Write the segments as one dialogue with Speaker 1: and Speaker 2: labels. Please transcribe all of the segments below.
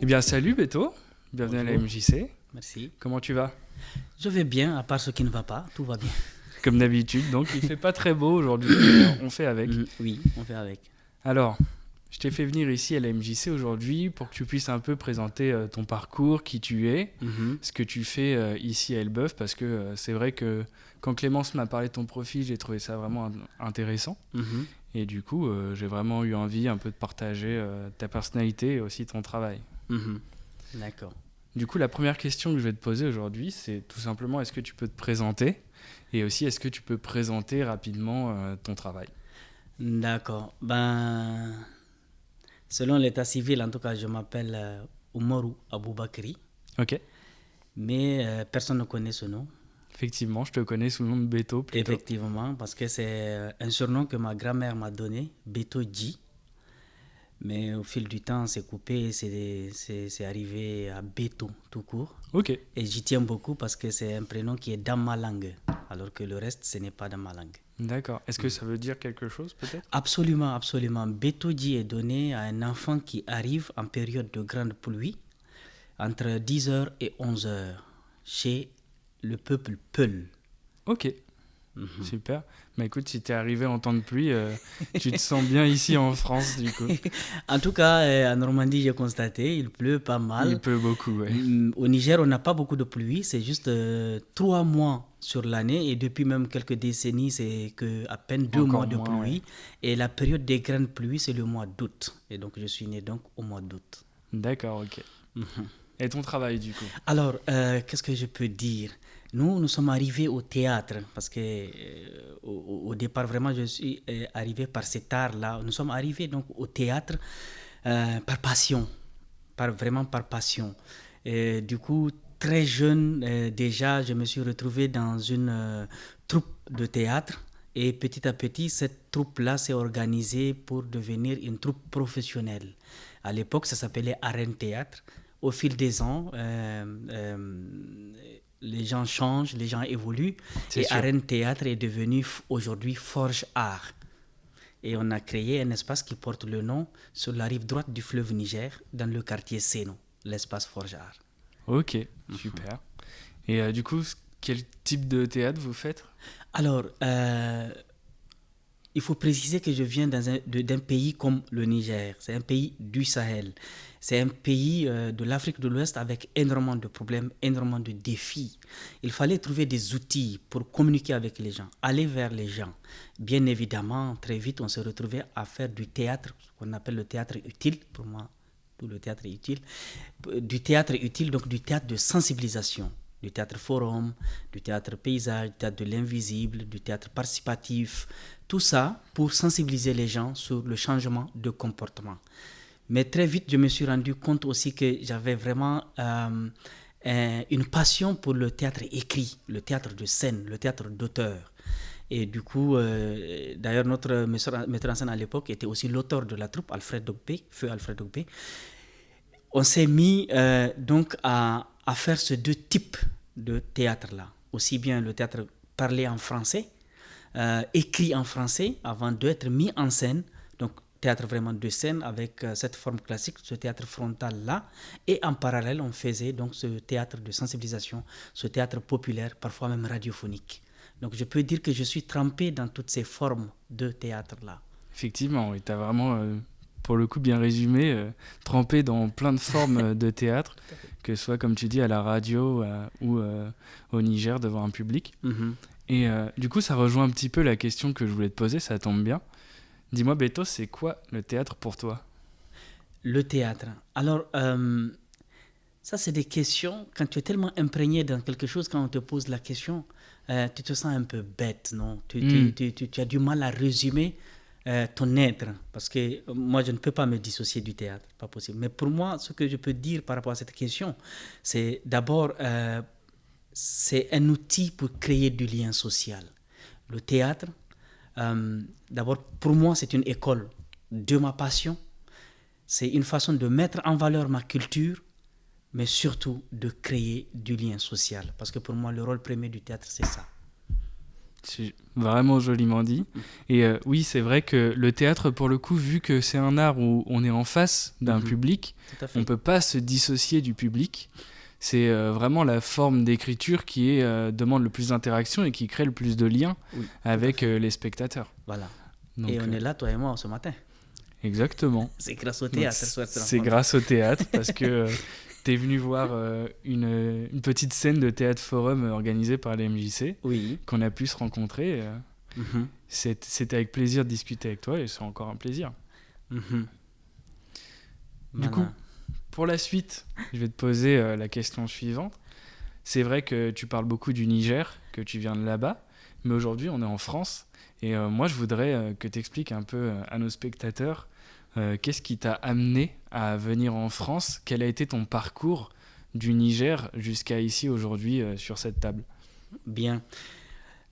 Speaker 1: Eh bien, salut Beto, bienvenue à la
Speaker 2: Bonjour,
Speaker 1: MJC.
Speaker 2: merci.
Speaker 1: Comment tu vas?
Speaker 2: Je vais bien, à part ce qui ne va pas, tout va bien.
Speaker 1: Comme d'habitude, donc il fait pas très beau aujourd'hui, mais on fait avec.
Speaker 2: Oui, on fait avec.
Speaker 1: Alors, je t'ai fait venir ici à la MJC aujourd'hui pour que tu puisses un peu présenter ton parcours, qui tu es,
Speaker 2: Mhm,
Speaker 1: ce que tu fais ici à Elbeuf, parce que c'est vrai que quand Clémence m'a parlé de ton profil, j'ai trouvé ça vraiment intéressant.
Speaker 2: mhm,
Speaker 1: Et du coup, j'ai vraiment eu envie un peu de partager ta personnalité et aussi ton travail.
Speaker 2: mhm. D'accord.
Speaker 1: Du coup, la première question que je vais te poser aujourd'hui, c'est tout simplement est-ce que tu peux te présenter et aussi est-ce que tu peux présenter rapidement ton travail?
Speaker 2: D'accord. Ben, selon l'état civil, en tout cas, je m'appelle Oumarou Aboubakri,
Speaker 1: Ok,
Speaker 2: mais personne ne connaît ce nom.
Speaker 1: effectivement, je te connais sous le nom de Beto plutôt.
Speaker 2: Effectivement, parce que c'est un surnom que ma grand-mère m'a donné, Beto Dji. Mais au fil du temps, c'est coupé, c'est arrivé à Beto tout court.
Speaker 1: Ok,
Speaker 2: Et j'y tiens beaucoup parce que c'est un prénom qui est dans ma langue, alors que le reste, ce n'est pas dans ma langue.
Speaker 1: d'accord. Est-ce que ça veut dire quelque chose peut-être?
Speaker 2: Absolument, absolument. Betoji est donné à un enfant qui arrive en période de grande pluie, entre 10 heures et 11 heures, chez le peuple Peul.
Speaker 1: Ok, super. Mais écoute, si t'es arrivé en temps de pluie, tu te sens bien ici en France du coup.
Speaker 2: En tout cas, en Normandie, j'ai constaté, il pleut pas
Speaker 1: Il
Speaker 2: mal.
Speaker 1: pleut beaucoup, ouais.
Speaker 2: Au Niger, on n'a pas beaucoup de pluie, c'est juste 3 mois sur l'année et depuis même quelques décennies, c'est que à peine 2 mois
Speaker 1: Encore
Speaker 2: de
Speaker 1: moins, ouais.
Speaker 2: pluie. Et la période des grandes pluies, c'est le mois d'août. Et donc, je suis né donc au mois d'août.
Speaker 1: D'accord, ok. Et ton travail du coup?
Speaker 2: Alors, qu'est-ce que je peux dire? Nous sommes arrivés au théâtre parce que au départ, vraiment, je suis arrivé par cet art-là. Nous sommes arrivés donc au théâtre par passion, vraiment par passion. Et du coup, très jeune, déjà, je me suis retrouvé dans une troupe de théâtre. Et petit à petit, cette troupe-là s'est organisée pour devenir une troupe professionnelle. À l'époque, ça s'appelait Arène Théâtre. Au fil des ans, les gens changent, les gens évoluent.
Speaker 1: C'est
Speaker 2: Et
Speaker 1: sûr.
Speaker 2: Arène Théâtre est devenu aujourd'hui Forge Art. Et on a créé un espace qui porte le nom sur la rive droite du fleuve Niger, dans le quartier Seno, l'espace Forge Art.
Speaker 1: Ok, super. Et du coup, quel type de théâtre vous faites?
Speaker 2: Alors, il faut préciser que je viens d'un pays comme le Niger. C'est un pays du Sahel. C'est un pays de l'Afrique de l'Ouest avec énormément de problèmes, énormément de défis. Il fallait trouver des outils pour communiquer avec les gens, aller vers les gens. Bien évidemment, très vite, on s'est retrouvé à faire du théâtre, ce qu'on appelle le théâtre utile. Pour moi, tout le théâtre est utile. Du théâtre utile, donc du théâtre de sensibilisation, du théâtre forum, du théâtre paysage, du théâtre de l'invisible, du théâtre participatif, tout ça pour sensibiliser les gens sur le changement de comportement. Mais très vite, je me suis rendu compte aussi que j'avais vraiment une passion pour le théâtre écrit, le théâtre de scène, le théâtre d'auteur. Et du coup, d'ailleurs, notre metteur en scène à l'époque était aussi l'auteur de la troupe, Alfred Dogbe, Feu Alfred Dogbe. On s'est mis donc à faire ces deux types de théâtre-là. Aussi bien le théâtre parlé en français, écrit en français, avant d'être mis en scène. Donc, théâtre vraiment de scène avec cette forme classique, ce théâtre frontal-là. Et en parallèle, on faisait donc ce théâtre de sensibilisation, ce théâtre populaire, parfois même radiophonique. Donc, je peux dire que je suis trempé dans toutes ces formes de théâtre-là.
Speaker 1: Effectivement, oui, tu as vraiment, pour le coup, bien résumé, trempé dans plein de formes de théâtre, que ce soit, comme tu dis, à la radio ou au Niger devant un public.
Speaker 2: Mm-hmm.
Speaker 1: Et du coup, ça rejoint un petit peu la question que je voulais te poser, ça tombe bien. Dis-moi, Beto, c'est quoi le théâtre pour toi?
Speaker 2: Le théâtre. Alors, ça, c'est des questions. Quand tu es tellement imprégné dans quelque chose, quand on te pose la question, tu te sens un peu bête, non? Tu as du mal à résumer ton être. Parce que moi, je ne peux pas me dissocier du théâtre. Pas possible. Mais pour moi, ce que je peux dire par rapport à cette question, c'est d'abord, c'est un outil pour créer du lien social. Le théâtre, d'abord, pour moi, c'est une école de ma passion. C'est une façon de mettre en valeur ma culture, mais surtout de créer du lien social. Parce que pour moi, le rôle premier du théâtre, c'est ça.
Speaker 1: C'est vraiment joliment dit. Et oui, c'est vrai que le théâtre, pour le coup, vu que c'est un art où on est en face d'un public, on ne peut pas se dissocier du public. C'est vraiment la forme d'écriture qui demande le plus d'interaction et qui crée le plus de liens avec les spectateurs.
Speaker 2: Voilà.
Speaker 1: Donc,
Speaker 2: et on est là, toi et moi, ce matin.
Speaker 1: Exactement.
Speaker 2: C'est grâce au théâtre.
Speaker 1: C'est grâce au théâtre parce que tu es venu voir une petite scène de théâtre forum organisée par les MJC, qu'on a pu se rencontrer. C'était avec plaisir de discuter avec toi et c'est encore un plaisir. Du coup, pour la suite, je vais te poser la question suivante. C'est vrai que tu parles beaucoup du Niger, que tu viens de là-bas, mais aujourd'hui on est en France et moi je voudrais que tu expliques un peu à nos spectateurs qu'est-ce qui t'a amené à venir en France, quel a été ton parcours du Niger jusqu'à ici aujourd'hui sur cette table.
Speaker 2: Bien.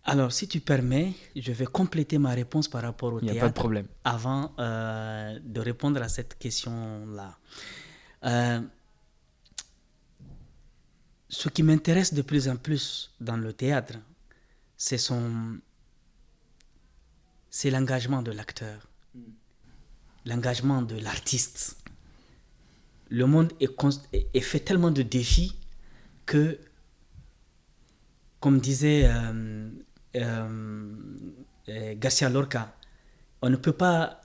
Speaker 2: Alors, si tu permets, je vais compléter ma réponse par rapport au théâtre.
Speaker 1: Il n'y a pas de problème.
Speaker 2: Avant de répondre à cette question-là. Ce qui m'intéresse de plus en plus dans le théâtre, c'est l'engagement de l'acteur, l'engagement de l'artiste. Le monde est fait tellement de défis que, comme disait Garcia Lorca, on ne peut pas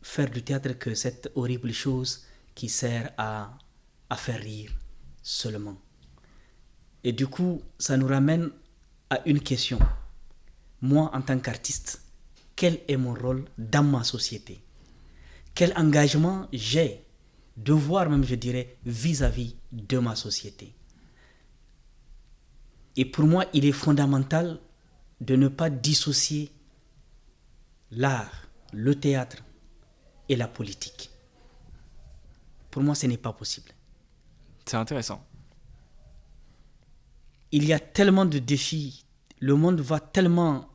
Speaker 2: faire du théâtre que cette horrible chose qui sert à faire rire seulement. Et du coup, ça nous ramène à une question. Moi, en tant qu'artiste, quel est mon rôle dans ma société? Quel engagement j'ai, devoir même, je dirais, vis-à-vis de ma société? Et pour moi, il est fondamental de ne pas dissocier l'art, le théâtre et la politique. Pour moi, ce n'est pas possible.
Speaker 1: C'est intéressant.
Speaker 2: Il y a tellement de défis. Le monde va tellement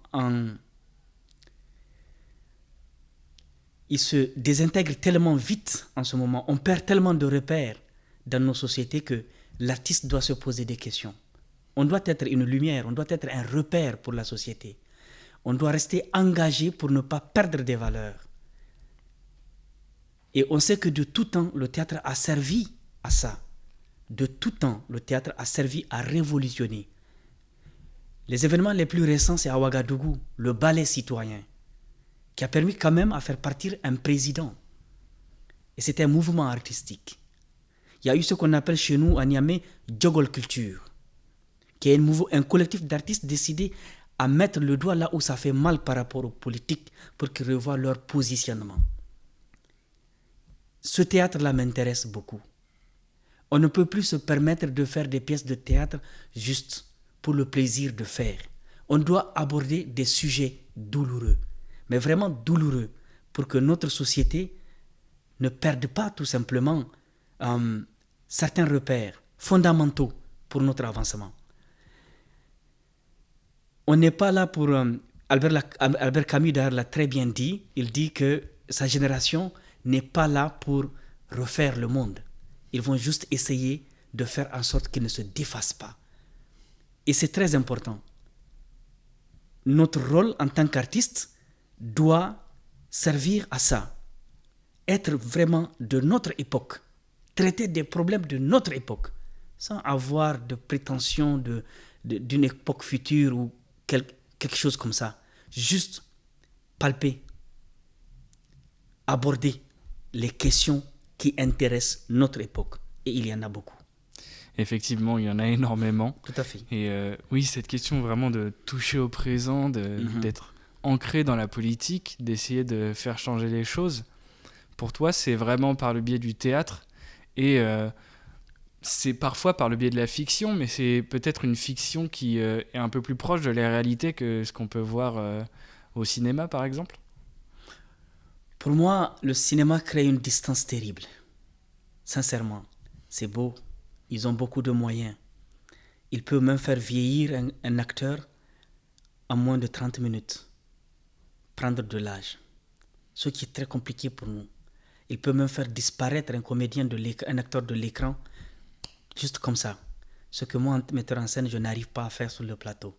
Speaker 2: il se désintègre tellement vite en ce moment. On perd tellement de repères dans nos sociétés que l'artiste doit se poser des questions. On doit être une lumière, on doit être un repère pour la société. On doit rester engagé pour ne pas perdre des valeurs. Et on sait que de tout temps, le théâtre a servi à ça. De tout temps, le théâtre a servi à révolutionner. Les événements les plus récents, c'est à Ouagadougou, le ballet citoyen, qui a permis quand même à faire partir un président. Et c'était un mouvement artistique. Il y a eu ce qu'on appelle chez nous à Niamey Djogol Culture, qui est un collectif d'artistes décidés à mettre le doigt là où ça fait mal par rapport aux politiques pour qu'ils revoient leur positionnement. Ce théâtre-là m'intéresse beaucoup. On ne peut plus se permettre de faire des pièces de théâtre juste pour le plaisir de faire. On doit aborder des sujets douloureux, mais vraiment douloureux, pour que notre société ne perde pas tout simplement certains repères fondamentaux pour notre avancement. On n'est pas là pour... Albert Camus d'ailleurs l'a très bien dit, il dit que sa génération n'est pas là pour refaire le monde. Ils vont juste essayer de faire en sorte qu'il ne se défasse pas. Et c'est très important. Notre rôle en tant qu'artiste doit servir à ça. Être vraiment de notre époque. Traiter des problèmes de notre époque. Sans avoir de prétention d'une époque future ou quelque chose comme ça. Juste palper. Aborder les questions qui intéressent notre époque. Et il y en a beaucoup.
Speaker 1: Effectivement, il y en a énormément.
Speaker 2: Tout à fait.
Speaker 1: Et oui, cette question vraiment de toucher au présent, d'être ancré dans la politique, d'essayer de faire changer les choses, pour toi, c'est vraiment par le biais du théâtre et c'est parfois par le biais de la fiction, mais c'est peut-être une fiction qui est un peu plus proche de la réalité que ce qu'on peut voir au cinéma, par exemple.
Speaker 2: Pour moi, le cinéma crée une distance terrible. Sincèrement, c'est beau. Ils ont beaucoup de moyens. Ils peuvent même faire vieillir un acteur en moins de 30 minutes. Prendre de l'âge. Ce qui est très compliqué pour nous. Ils peuvent même faire disparaître un acteur de l'écran, juste comme ça. Ce que moi, en metteur en scène, je n'arrive pas à faire sur le plateau.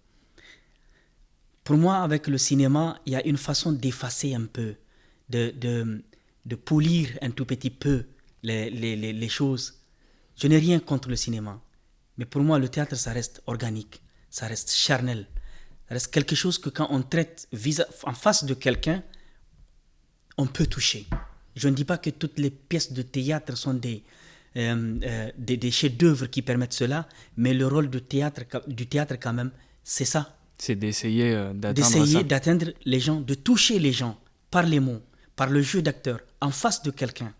Speaker 2: Pour moi, avec le cinéma, il y a une façon d'effacer un peu, de polir un tout petit peu les choses. Je n'ai rien contre le cinéma. Mais pour moi, le théâtre, ça reste organique, ça reste charnel. Ça reste quelque chose que quand on traite en face de quelqu'un, on peut toucher. Je ne dis pas que toutes les pièces de théâtre sont des chefs-d'œuvre qui permettent cela, mais le rôle du théâtre quand même, c'est ça.
Speaker 1: C'est d'essayer
Speaker 2: d'atteindre les gens, de toucher les gens par les mots, par le jeu d'acteur, en face de quelqu'un.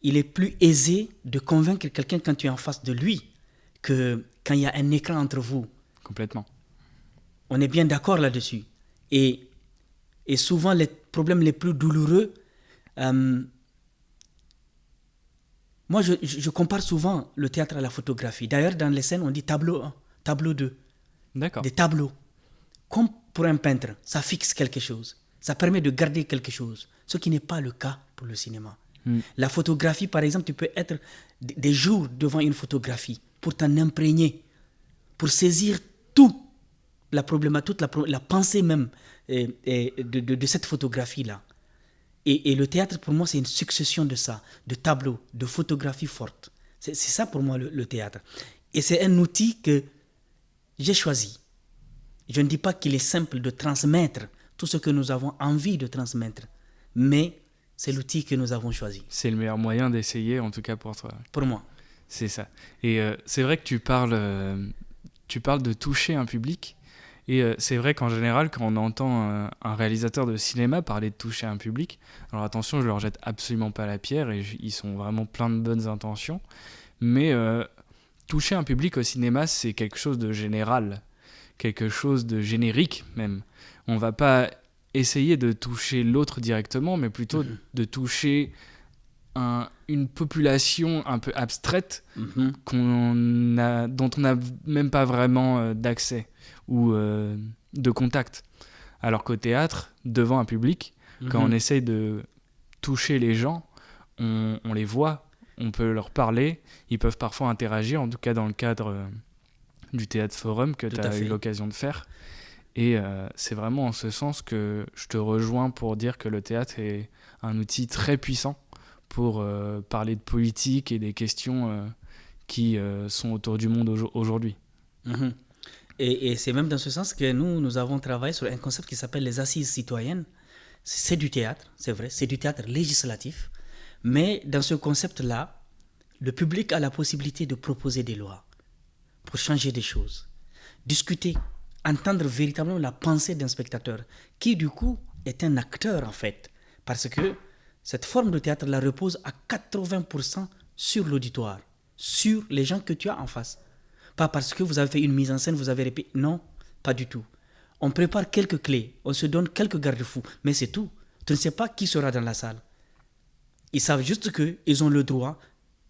Speaker 2: Il est plus aisé de convaincre quelqu'un quand tu es en face de lui que quand il y a un écran entre vous.
Speaker 1: Complètement.
Speaker 2: On est bien d'accord là-dessus. Et souvent, les problèmes les plus douloureux, moi, je compare souvent le théâtre à la photographie. D'ailleurs, dans les scènes, on dit tableau 1, tableau 2.
Speaker 1: D'accord.
Speaker 2: Des tableaux. Comme pour un peintre, ça fixe quelque chose. Ça permet de garder quelque chose. Ce qui n'est pas le cas pour le cinéma. La photographie, par exemple, tu peux être des jours devant une photographie pour t'en imprégner, pour saisir tout la problématique, la pensée même de cette photographie-là. Et le théâtre, pour moi, c'est une succession de ça, de tableaux, de photographies fortes. C'est ça pour moi le théâtre. Et c'est un outil que j'ai choisi. Je ne dis pas qu'il est simple de transmettre tout ce que nous avons envie de transmettre, mais c'est l'outil que nous avons choisi.
Speaker 1: C'est le meilleur moyen d'essayer, en tout cas pour toi.
Speaker 2: Pour moi.
Speaker 1: C'est ça. Et c'est vrai que tu parles de toucher un public. Et c'est vrai qu'en général, quand on entend un réalisateur de cinéma parler de toucher un public, alors attention, je leur jette absolument pas la pierre et ils sont vraiment plein de bonnes intentions. Mais toucher un public au cinéma, c'est quelque chose de général, quelque chose de générique même. On va pas essayer de toucher l'autre directement, mais plutôt de toucher une population un peu abstraite dont on n'a même pas vraiment d'accès ou de contact. Alors qu'au théâtre, devant un public, quand on essaye de toucher les gens, on les voit, on peut leur parler, ils peuvent parfois interagir, en tout cas dans le cadre du Théâtre Forum que tu as eu l'occasion de faire. Et c'est vraiment en ce sens que je te rejoins pour dire que le théâtre est un outil très puissant pour parler de politique et des questions qui sont autour du monde aujourd'hui.
Speaker 2: Et c'est même dans ce sens que nous avons travaillé sur un concept qui s'appelle les assises citoyennes. C'est du théâtre, c'est vrai, c'est du théâtre législatif. Mais dans ce concept-là, le public a la possibilité de proposer des lois pour changer des choses. Discuter, entendre véritablement la pensée d'un spectateur, qui du coup est un acteur en fait. Parce que cette forme de théâtre-là repose à 80% sur l'auditoire, sur les gens que tu as en face. Pas parce que vous avez fait une mise en scène, vous avez répété. Non, pas du tout. On prépare quelques clés, on se donne quelques garde-fous, mais c'est tout. Tu ne sais pas qui sera dans la salle. Ils savent juste qu'ils ont le droit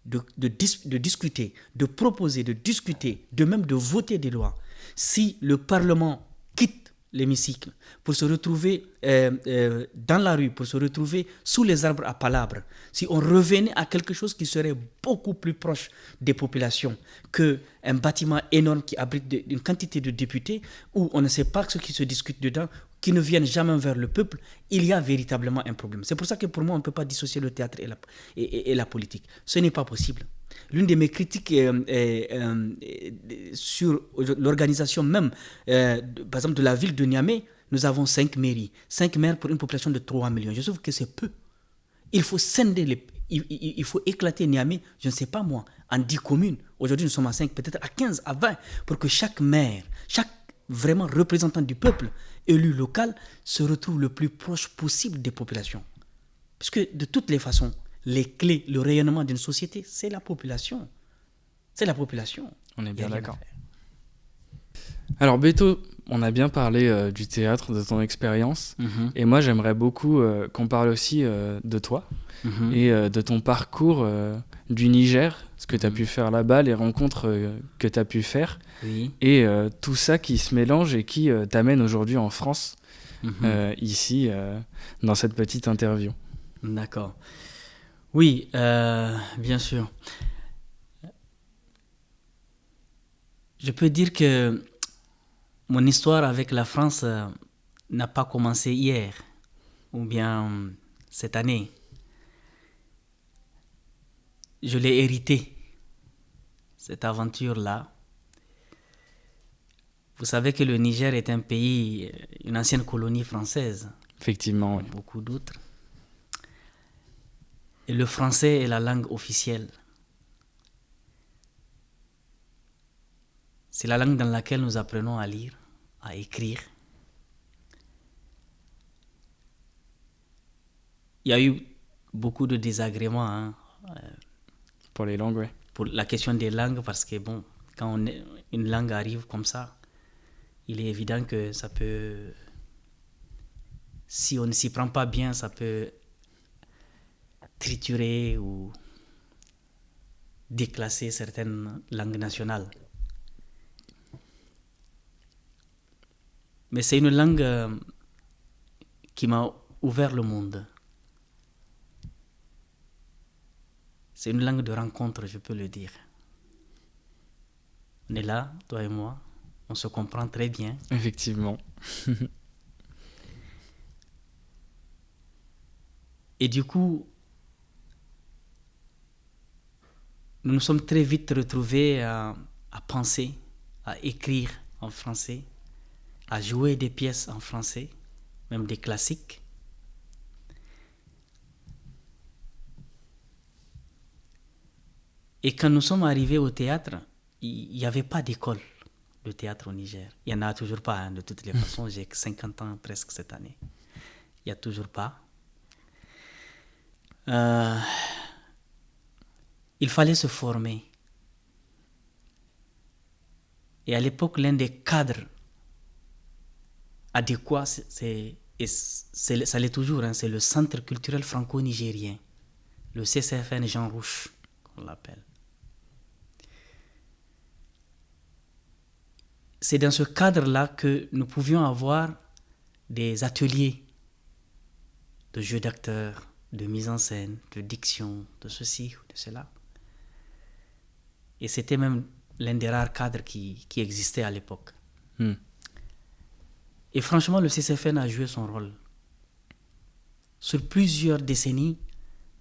Speaker 2: de discuter, de proposer, de discuter, de même de voter des lois. Si le Parlement quitte l'hémicycle pour se retrouver dans la rue, pour se retrouver sous les arbres à palabres, si on revenait à quelque chose qui serait beaucoup plus proche des populations qu'un bâtiment énorme qui abrite une quantité de députés où on ne sait pas ce qui se discute dedans, qui ne viennent jamais vers le peuple, il y a véritablement un problème. C'est pour ça que pour moi, on ne peut pas dissocier le théâtre et la politique. Ce n'est pas possible. L'une de mes critiques sur l'organisation même, par exemple de la ville de Niamey, nous avons 5 mairies, 5 maires pour une population de 3 millions. Je trouve que c'est peu. Il faut scinder, il faut éclater Niamey, je ne sais pas moi, en 10 communes. Aujourd'hui, nous sommes à 5, peut-être à 15, à 20, pour que chaque maire, chaque vraiment représentant du peuple, élu local, se retrouve le plus proche possible des populations. Parce que de toutes les façons, les clés, le rayonnement d'une société, c'est la population. C'est la population.
Speaker 1: On est bien d'accord. Alors Beto, on a bien parlé du théâtre, de ton expérience. Et moi, j'aimerais beaucoup qu'on parle aussi de toi et de ton parcours du Niger, ce que tu as pu faire là-bas, les rencontres que tu as pu faire.
Speaker 2: Oui.
Speaker 1: Et tout ça qui se mélange et qui t'amène aujourd'hui en France, ici, dans cette petite interview.
Speaker 2: D'accord. Oui, bien sûr. Je peux dire que mon histoire avec la France n'a pas commencé hier ou bien cette année. Je l'ai hérité, cette aventure-là. Vous savez que le Niger est un pays, une ancienne colonie française.
Speaker 1: Effectivement, oui.
Speaker 2: Beaucoup d'autres. Et le français est la langue officielle. C'est la langue dans laquelle nous apprenons à lire, à écrire. Il y a eu beaucoup de désagréments
Speaker 1: Pour les langues, oui.
Speaker 2: pour la question des langues, parce que bon, quand une langue arrive comme ça, il est évident que ça peut, si on ne s'y prend pas bien, ça peut triturer ou déclasser certaines langues nationales. Mais c'est une langue qui m'a ouvert le monde. C'est une langue de rencontre, je peux le dire. On est là, toi et moi, on se comprend très bien.
Speaker 1: Effectivement.
Speaker 2: Et du coup, nous nous sommes très vite retrouvés à penser, à écrire en français, à jouer des pièces en français, même des classiques. Et quand nous sommes arrivés au théâtre, il n'y avait pas d'école de théâtre au Niger. Il n'y en a toujours pas, de toutes les façons. J'ai 50 ans presque cette année. Il n'y a toujours pas. Il fallait se former. Et à l'époque, l'un des cadres adéquats, ça l'est toujours, c'est le Centre culturel franco-nigérien, le CCFN Jean Rouch, qu'on l'appelle. C'est dans ce cadre-là que nous pouvions avoir des ateliers de jeu d'acteurs, de mise en scène, de diction, de ceci ou de cela. Et c'était même l'un des rares cadres qui existait à l'époque. Et franchement, le CCFN a joué son rôle. Sur plusieurs décennies,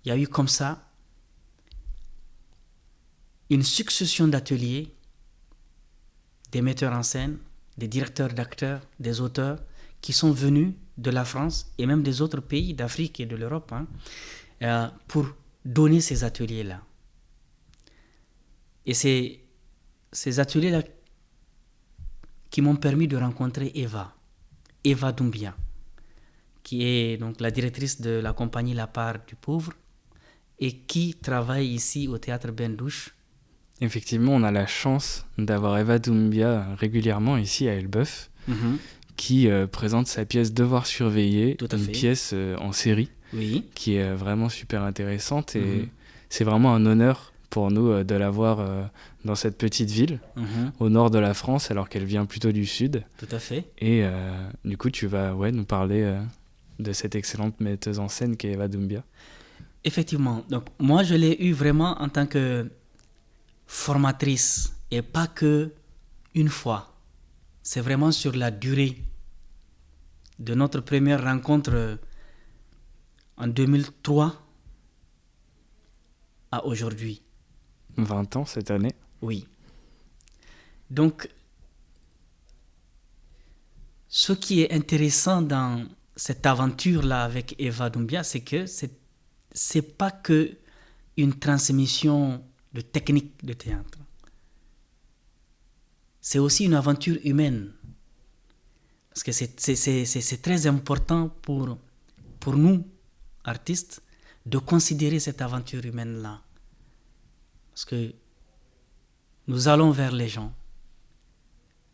Speaker 2: il y a eu comme ça une succession d'ateliers, des metteurs en scène, des directeurs d'acteurs, des auteurs qui sont venus de la France et même des autres pays d'Afrique et de l'Europe pour donner ces ateliers-là. Et c'est ces ateliers-là qui m'ont permis de rencontrer Eva Doumbia, qui est donc la directrice de la compagnie La Part du Pauvre et qui travaille ici au théâtre Bendouche.
Speaker 1: Effectivement, on a la chance d'avoir Eva Doumbia régulièrement ici à Elbeuf, qui présente sa pièce Devoir surveiller, une pièce en série, qui est vraiment super intéressante et c'est vraiment un honneur pour nous de l'avoir dans cette petite ville, au nord de la France, alors qu'elle vient plutôt du sud.
Speaker 2: Tout à fait.
Speaker 1: Et du coup, tu vas nous parler de cette excellente metteuse en scène qu'est Eva Doumbia.
Speaker 2: Effectivement. Donc, moi, je l'ai eu vraiment en tant que formatrice et pas que une fois. C'est vraiment sur la durée de notre première rencontre en 2003 à aujourd'hui.
Speaker 1: 20 ans cette année.
Speaker 2: Oui. Donc, ce qui est intéressant dans cette aventure-là avec Eva Doumbia, c'est que c'est pas que une transmission de technique de théâtre. C'est aussi une aventure humaine. Parce que c'est très important pour nous, artistes, de considérer cette aventure humaine-là. Parce que nous allons vers les gens,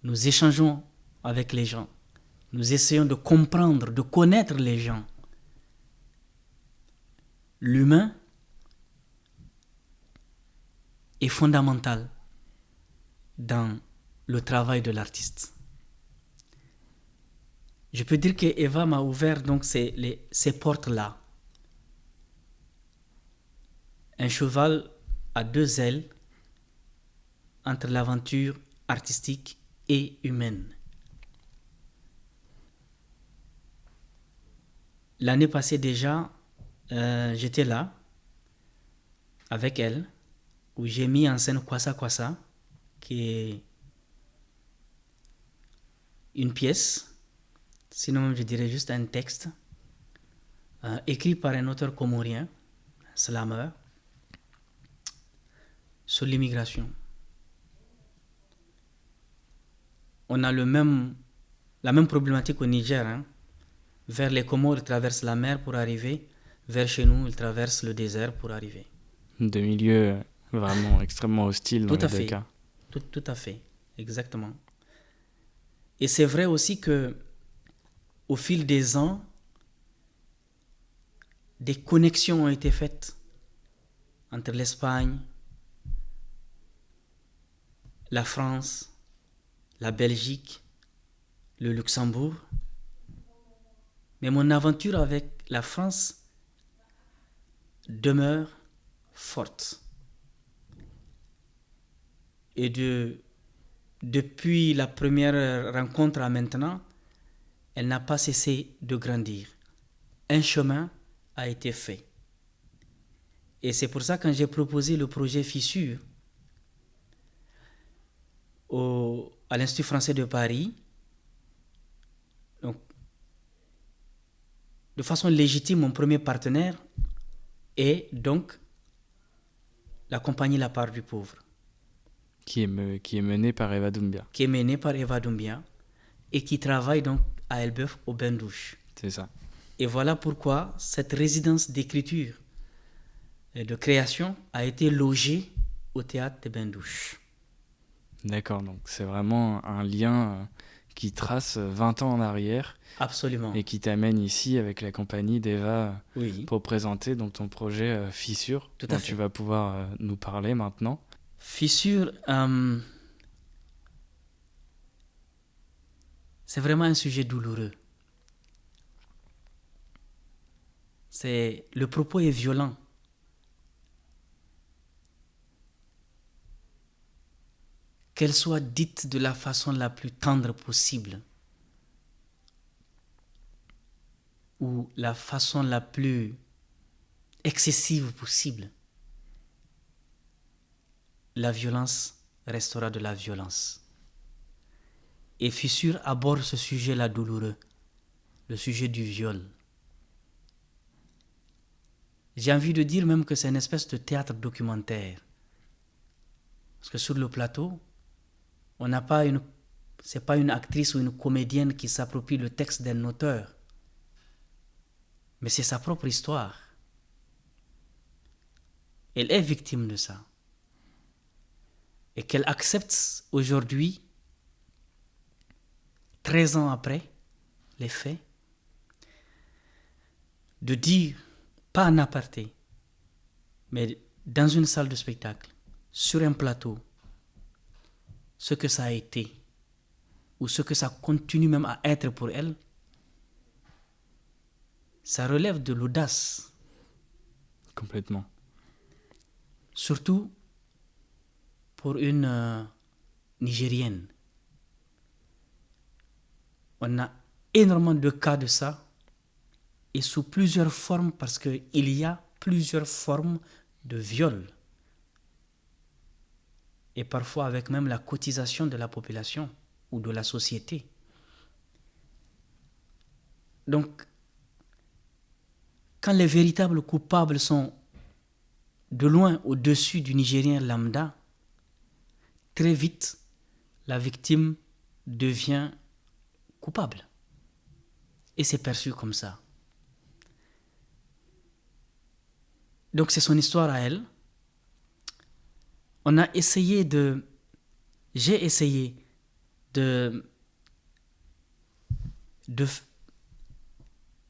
Speaker 2: nous échangeons avec les gens, nous essayons de comprendre, de connaître les gens. L'humain est fondamental dans le travail de l'artiste. Je peux dire que Eva m'a ouvert donc ces portes-là. Un cheval à deux ailes entre l'aventure artistique et humaine. l'année passée déjà, j'étais là avec elle, où j'ai mis en scène Kwasa Kwasa, qui est une pièce, sinon je dirais juste un texte, écrit par un auteur comorien, un slammer, sur l'immigration. On a la même problématique au Niger. Hein. Vers les Comores, ils traversent la mer pour arriver. Vers chez nous, ils traversent le désert pour arriver.
Speaker 1: De milieux vraiment extrêmement hostiles dans les deux cas.
Speaker 2: Tout à fait, exactement. Et c'est vrai aussi que au fil des ans, des connexions ont été faites entre l'Espagne, la France, la Belgique, le Luxembourg. Mais mon aventure avec la France demeure forte. Et depuis la première rencontre à maintenant, elle n'a pas cessé de grandir. Un chemin a été fait. Et c'est pour ça que quand j'ai proposé le projet Fissure à l'Institut français de Paris, donc, de façon légitime, mon premier partenaire est donc la compagnie La Part du Pauvre.
Speaker 1: Qui est menée par Eva Doumbia.
Speaker 2: Qui est menée par Eva Doumbia et qui travaille donc à Elbeuf au Bain-Douche.
Speaker 1: C'est ça.
Speaker 2: Et voilà pourquoi cette résidence d'écriture et de création a été logée au théâtre des Bain-Douche.
Speaker 1: D'accord, donc c'est vraiment un lien qui trace 20 ans en arrière.
Speaker 2: Absolument.
Speaker 1: Et qui t'amène ici avec la compagnie d'Eva
Speaker 2: oui.
Speaker 1: pour présenter donc ton projet Fissure,
Speaker 2: Tout
Speaker 1: dont
Speaker 2: à fait.
Speaker 1: tu vas pouvoir nous parler maintenant.
Speaker 2: Fissure, c'est vraiment un sujet douloureux. Le propos est violent. Qu'elle soit dite de la façon la plus tendre possible ou la façon la plus excessive possible, la violence restera de la violence. Et Fissure aborde ce sujet-là douloureux, le sujet du viol. J'ai envie de dire même que c'est une espèce de théâtre documentaire. Parce que sur le plateau, c'est pas une actrice ou une comédienne qui s'approprie le texte d'un auteur, mais c'est sa propre histoire. Elle est victime de ça. Et qu'elle accepte aujourd'hui, 13 ans après les faits, de dire, pas en aparté, mais dans une salle de spectacle, sur un plateau, ce que ça a été, ou ce que ça continue même à être pour elle, ça relève de l'audace.
Speaker 1: Complètement.
Speaker 2: Surtout pour une Nigérienne. On a énormément de cas de ça, et sous plusieurs formes, parce qu'il y a plusieurs formes de viol. Et parfois avec même la cotisation de la population ou de la société. Donc, quand les véritables coupables sont de loin au-dessus du Nigérien lambda, très vite, la victime devient coupable. Et c'est perçu comme ça. Donc c'est son histoire à elle. J'ai essayé de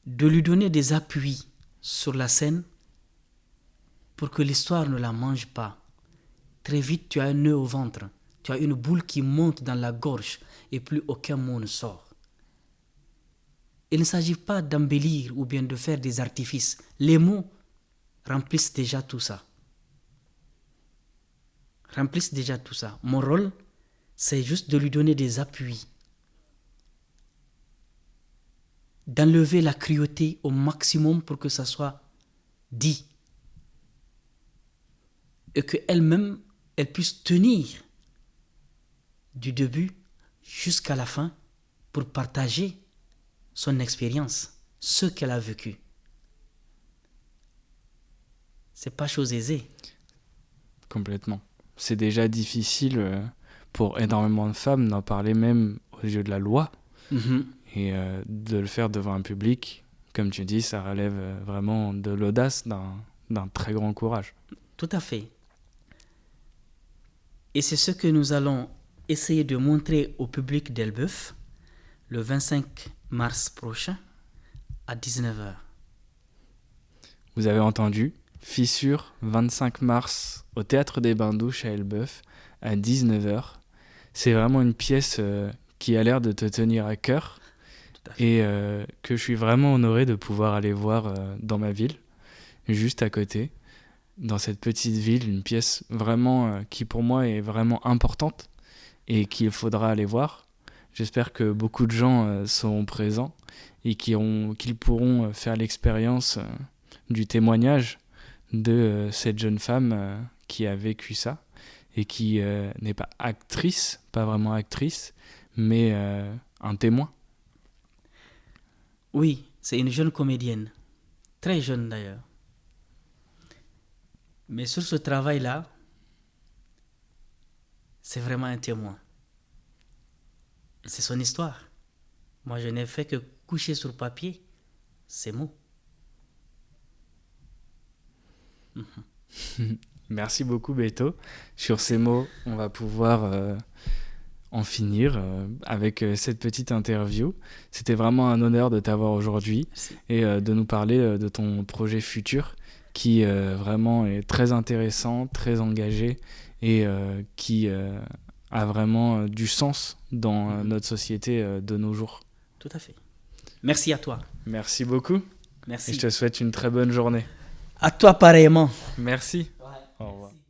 Speaker 2: lui donner des appuis sur la scène pour que l'histoire ne la mange pas. Très vite, tu as un nœud au ventre, tu as une boule qui monte dans la gorge et plus aucun mot ne sort. Il ne s'agit pas d'embellir ou bien de faire des artifices. Les mots remplissent déjà tout ça. Mon rôle, c'est juste de lui donner des appuis. d'enlever la cruauté au maximum pour que ça soit dit. Et qu'elle-même, elle puisse tenir du début jusqu'à la fin pour partager son expérience, ce qu'elle a vécu. C'est pas chose aisée.
Speaker 1: Complètement. C'est déjà difficile pour énormément de femmes d'en parler même aux yeux de la loi. Et de le faire devant un public, comme tu dis, ça relève vraiment de l'audace, d'un très grand courage.
Speaker 2: Tout à fait. Et c'est ce que nous allons essayer de montrer au public d'Elbeuf le 25 mars prochain à 19h.
Speaker 1: Vous avez entendu, Fissure, 25 mars, au Théâtre des Bains-Douches à Elbeuf, à 19h. C'est vraiment une pièce qui a l'air de te tenir à cœur et que je suis vraiment honoré de pouvoir aller voir dans ma ville, juste à côté, dans cette petite ville, une pièce vraiment qui pour moi est vraiment importante et qu'il faudra aller voir. J'espère que beaucoup de gens seront présents et qu'ils pourront faire l'expérience du témoignage de cette jeune femme qui a vécu ça et qui n'est pas actrice, pas vraiment actrice, mais un témoin.
Speaker 2: Oui, c'est une jeune comédienne, très jeune d'ailleurs. Mais sur ce travail-là, c'est vraiment un témoin. C'est son histoire. Moi, je n'ai fait que coucher sur papier ces mots.
Speaker 1: Merci beaucoup, Beto. Sur ces mots, on va pouvoir en finir avec cette petite interview. C'était vraiment un honneur de t'avoir aujourd'hui.
Speaker 2: Merci.
Speaker 1: Et de nous parler de ton projet futur qui vraiment est très intéressant, très engagé et qui a vraiment du sens dans notre société de nos jours.
Speaker 2: Tout à fait. Merci à toi.
Speaker 1: Merci beaucoup.
Speaker 2: Merci.
Speaker 1: Et je te souhaite une très bonne journée.
Speaker 2: À toi pareillement.
Speaker 1: Merci.
Speaker 2: Ouais,
Speaker 1: Au revoir.
Speaker 2: merci.